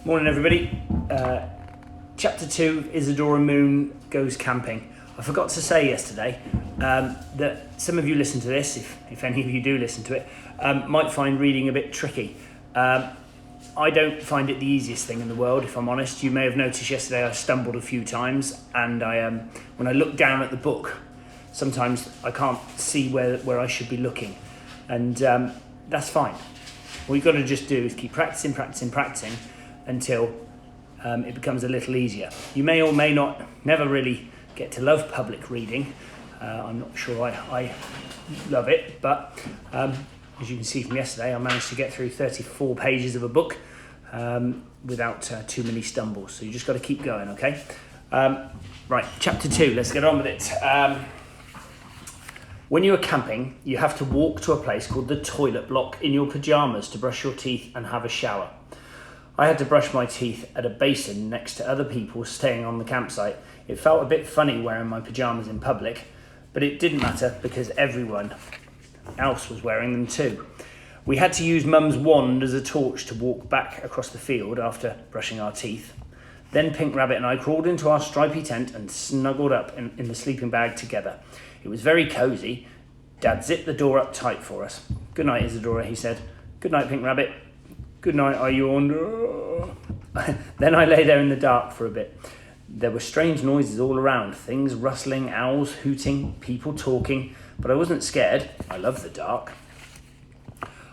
Morning everybody. Chapter 2, Isadora Moon Goes Camping. I forgot to say yesterday that some of you listen to this, if any of you do listen to it, might find reading a bit tricky. I don't find it the easiest thing in the world, if I'm honest. You may have noticed yesterday I stumbled a few times, and when I look down at the book, sometimes I can't see where I should be looking, and that's fine. What you've got to just do is keep practicing until it becomes a little easier. You may or may not never really get to love public reading. I'm not sure I love it, but as you can see from yesterday, I managed to get through 34 pages of a book without too many stumbles. So you just got to keep going, okay? Right, chapter 2, let's get on with it. When you are camping, you have to walk to a place called the toilet block in your pyjamas to brush your teeth and have a shower. I had to brush my teeth at a basin next to other people staying on the campsite. It felt a bit funny wearing my pyjamas in public, but it didn't matter because everyone else was wearing them too. We had to use Mum's wand as a torch to walk back across the field after brushing our teeth. Then Pink Rabbit and I crawled into our stripy tent and snuggled up in the sleeping bag together. It was very cosy. Dad zipped the door up tight for us. "Good night, Isadora," he said. "Good night, Pink Rabbit." "Good night," I yawned. Then I lay there in the dark for a bit. There were strange noises all around, things rustling, owls hooting, people talking, but I wasn't scared. I love the dark.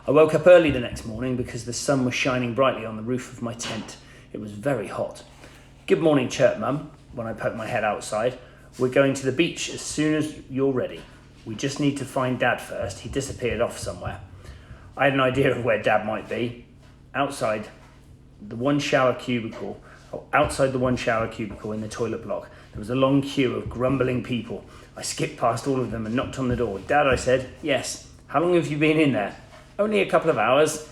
I woke up early the next morning because the sun was shining brightly on the roof of my tent. It was very hot. "Good morning, chirp, Mum," when I poked my head outside. "We're going to the beach as soon as you're ready. We just need to find Dad first. He disappeared off somewhere." I had an idea of where Dad might be. Outside the one shower cubicle in the toilet block, there was a long queue of grumbling people. I skipped past all of them and knocked on the door. "Dad," I said. "Yes." "How long have you been in there?" "Only a couple of hours."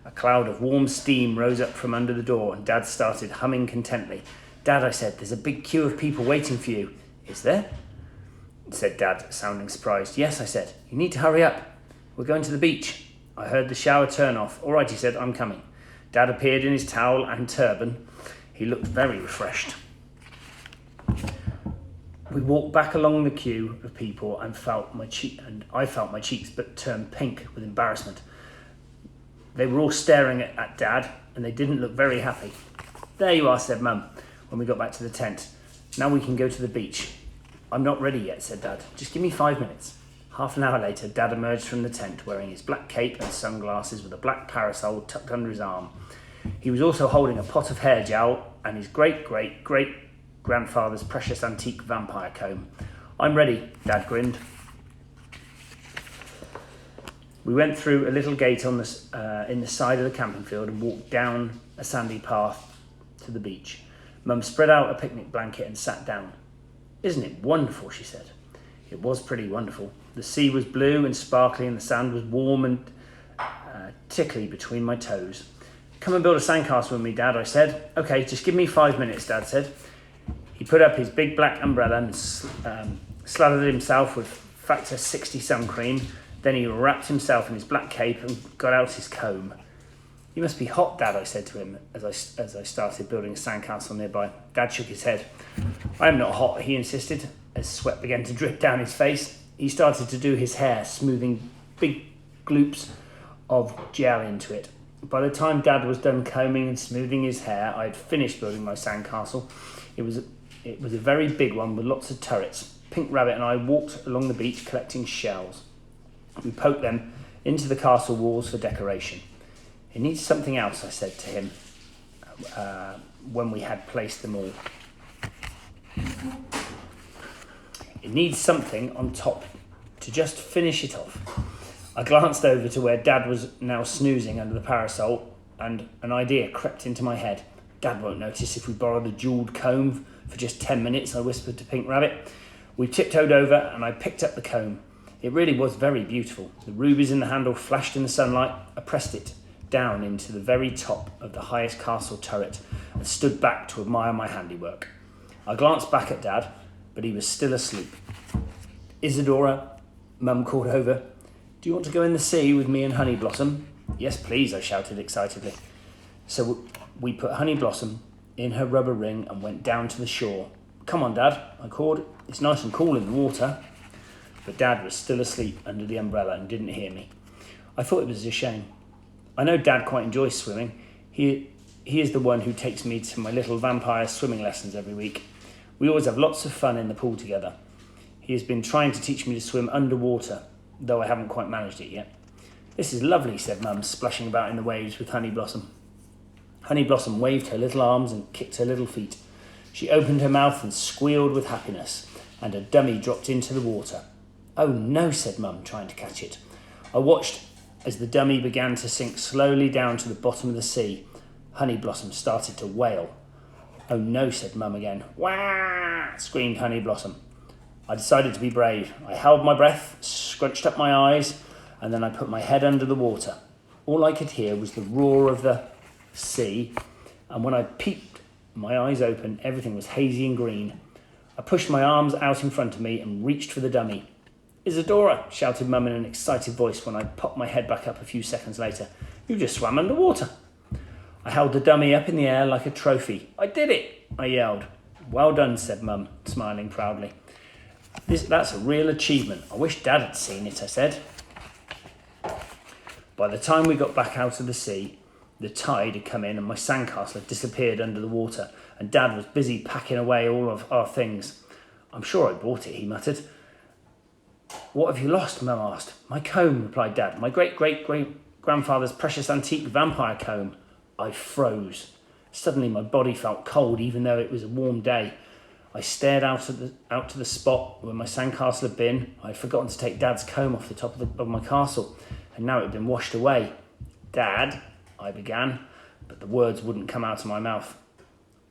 A cloud of warm steam rose up from under the door and Dad started humming contentedly. "Dad," I said, "there's a big queue of people waiting for you." "Is there?" said Dad, sounding surprised. "Yes," I said. "You need to hurry up. We're going to the beach." I heard the shower turn off. "All right," he said, "I'm coming." Dad appeared in his towel and turban. He looked very refreshed. We walked back along the queue of people and I felt my cheeks but turned pink with embarrassment. They were all staring at Dad and they didn't look very happy. "There you are," said Mum when we got back to the tent. "Now we can go to the beach." "I'm not ready yet," said Dad. "Just give me 5 minutes." Half an hour later, Dad emerged from the tent wearing his black cape and sunglasses with a black parasol tucked under his arm. He was also holding a pot of hair gel and his great-great-great-grandfather's precious antique vampire comb. "I'm ready," Dad grinned. We went through a little gate in the side of the camping field and walked down a sandy path to the beach. Mum spread out a picnic blanket and sat down. "Isn't it wonderful?" she said. It was pretty wonderful. The sea was blue and sparkly and the sand was warm and tickly between my toes. "Come and build a sandcastle with me, Dad," I said. "Okay, just give me 5 minutes," Dad said. He put up his big black umbrella and slathered himself with Factor 60 sun cream. Then he wrapped himself in his black cape and got out his comb. "You must be hot, Dad," I said to him as I started building a sandcastle nearby. Dad shook his head. "I am not hot," he insisted, as sweat began to drip down his face. He started to do his hair, smoothing big gloops of gel into it. By the time Dad was done combing and smoothing his hair, I had finished building my sandcastle. It was a very big one with lots of turrets. Pink Rabbit and I walked along the beach collecting shells. We poked them into the castle walls for decoration. "It needs something else," I said to him when we had placed them all. "It needs something on top to just finish it off." I glanced over to where Dad was now snoozing under the parasol and an idea crept into my head. "Dad won't notice if we borrow the jewelled comb for just 10 minutes, I whispered to Pink Rabbit. We tiptoed over and I picked up the comb. It really was very beautiful. The rubies in the handle flashed in the sunlight. I pressed it down into the very top of the highest castle turret and stood back to admire my handiwork. I glanced back at Dad, but he was still asleep. "Isadora," Mum called over. "Do you want to go in the sea with me and Honey Blossom?" "Yes, please," I shouted excitedly. So we put Honey Blossom in her rubber ring and went down to the shore. "Come on, Dad," I called. "It's nice and cool in the water." But Dad was still asleep under the umbrella and didn't hear me. I thought it was a shame. I know Dad quite enjoys swimming. He is the one who takes me to my little vampire swimming lessons every week. We always have lots of fun in the pool together. He has been trying to teach me to swim underwater, though I haven't quite managed it yet. "This is lovely," said Mum, splashing about in the waves with Honey Blossom. Honey Blossom waved her little arms and kicked her little feet. She opened her mouth and squealed with happiness, and a dummy dropped into the water. "Oh no," said Mum, trying to catch it. I watched as the dummy began to sink slowly down to the bottom of the sea. Honey Blossom started to wail. "Oh no," said Mum again. "Wah!" screamed Honey Blossom. I decided to be brave. I held my breath, scrunched up my eyes, and then I put my head under the water. All I could hear was the roar of the sea, and when I peeped, my eyes open, everything was hazy and green. I pushed my arms out in front of me and reached for the dummy. "Isadora," shouted Mum in an excited voice when I popped my head back up a few seconds later. "You just swam underwater." I held the dummy up in the air like a trophy. "I did it," I yelled. "Well done," said Mum, smiling proudly. "That's a real achievement. I wish Dad had seen it," I said. By the time we got back out of the sea, the tide had come in and my sandcastle had disappeared under the water, and Dad was busy packing away all of our things. "I'm sure I bought it," he muttered. "What have you lost?" Mum asked. "My comb," replied Dad. "My great-great-grandfather's precious antique vampire comb." I froze. Suddenly my body felt cold even though it was a warm day. I stared out to the spot where my sandcastle had been. I had forgotten to take Dad's comb off the top of my castle, and now it had been washed away. "Dad," I began, but the words wouldn't come out of my mouth.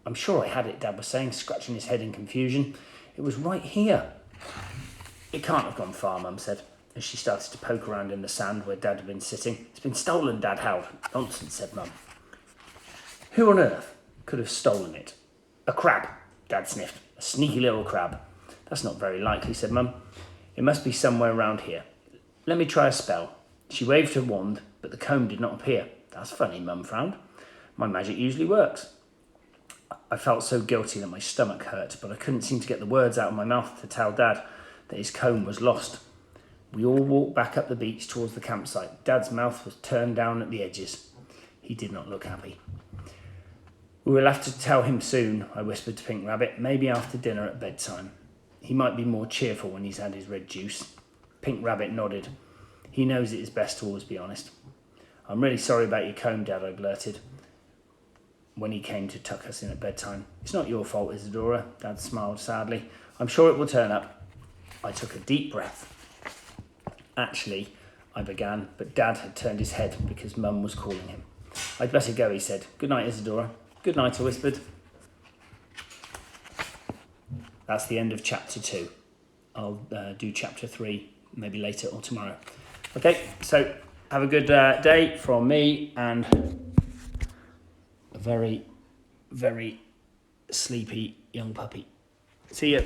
"I'm sure I had it," Dad was saying, scratching his head in confusion. "It was right here." "It can't have gone far," Mum said, as she started to poke around in the sand where Dad had been sitting. "It's been stolen," Dad howled. "Nonsense," said Mum. "Who on earth could have stolen it?" "A crab," Dad sniffed. "A sneaky little crab." "That's not very likely," said Mum. "It must be somewhere around here. Let me try a spell." She waved her wand, but the comb did not appear. "That's funny," Mum frowned. "My magic usually works." I felt so guilty that my stomach hurt, but I couldn't seem to get the words out of my mouth to tell Dad that his comb was lost. We all walked back up the beach towards the campsite. Dad's mouth was turned down at the edges. He did not look happy. "We will have to tell him soon," I whispered to Pink Rabbit, "maybe after dinner at bedtime. He might be more cheerful when he's had his red juice." Pink Rabbit nodded. "He knows it is best to always be honest." "I'm really sorry about your comb, Dad," I blurted when he came to tuck us in at bedtime. "It's not your fault, Isadora," Dad smiled sadly. "I'm sure it will turn up." I took a deep breath. "Actually," I began, but Dad had turned his head because Mum was calling him. "I'd better go," he said. "Good night, Isadora." "Good night," I whispered. That's the end of chapter 2. I'll do chapter 3 maybe later or tomorrow. Okay, so have a good day from me and a very, very sleepy young puppy. See you.